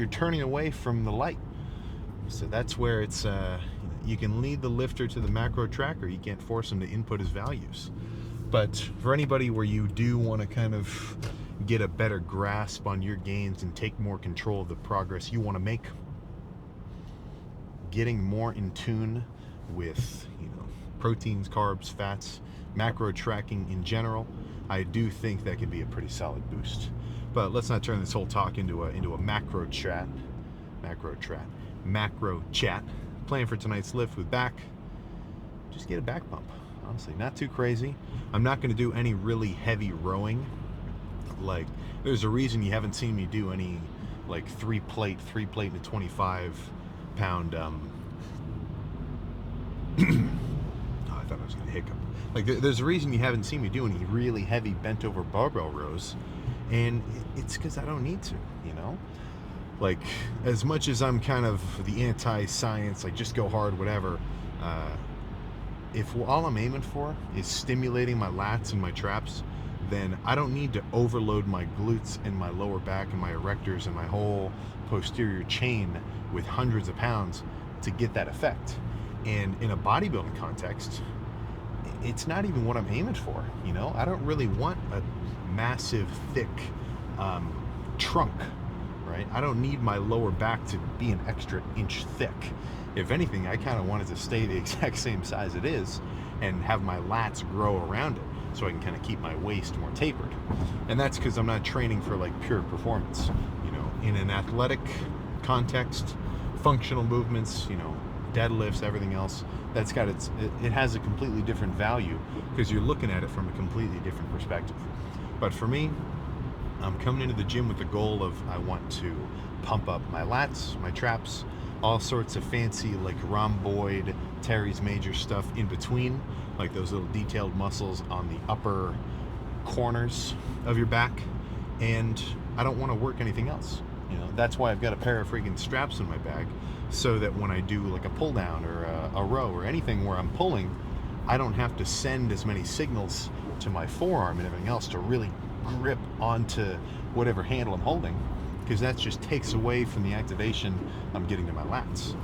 you're turning away from the light. So that's where it's you can lead the lifter to the macro tracker. You can't force him to input his values. But for anybody where you do want to kind of get a better grasp on your gains and take more control of the progress you want to make, getting more in tune with, proteins, carbs, fats, macro tracking in general, I do think that can be a pretty solid boost. But let's not turn this whole talk into a macro chat. Macro chat. Plan for tonight's lift with back. Just get a back pump. Honestly, not too crazy. I'm not going to do any really heavy rowing. Like, there's a reason you haven't seen me do any like three plate to 25 pound oh, I thought I was gonna hiccup. Like, there's a reason you haven't seen me do any really heavy bent over barbell rows, and it's because I don't need to, like, as much as I'm kind of the anti-science, like just go hard, whatever, if all I'm aiming for is stimulating my lats and my traps, then I don't need to overload my glutes and my lower back and my erectors and my whole posterior chain with hundreds of pounds to get that effect. And in a bodybuilding context, it's not even what I'm aiming for. I don't really want a massive, thick trunk, right? I don't need my lower back to be an extra inch thick. If anything, I kind of want it to stay the exact same size it is and have my lats grow around it so I can kind of keep my waist more tapered. And that's because I'm not training for like pure performance. In an athletic context, functional movements, deadlifts, everything else, that's got it has a completely different value because you're looking at it from a completely different perspective. But for me, I'm coming into the gym with the goal of I want to pump up my lats, my traps, all sorts of fancy like rhomboid, Terry's major stuff in between, like those little detailed muscles on the upper corners of your back, and I don't want to work anything else. That's why I've got a pair of freaking straps in my bag, so that when I do like a pull down or a row or anything where I'm pulling, I don't have to send as many signals to my forearm and everything else to really grip onto whatever handle I'm holding, because that just takes away from the activation I'm getting to my lats.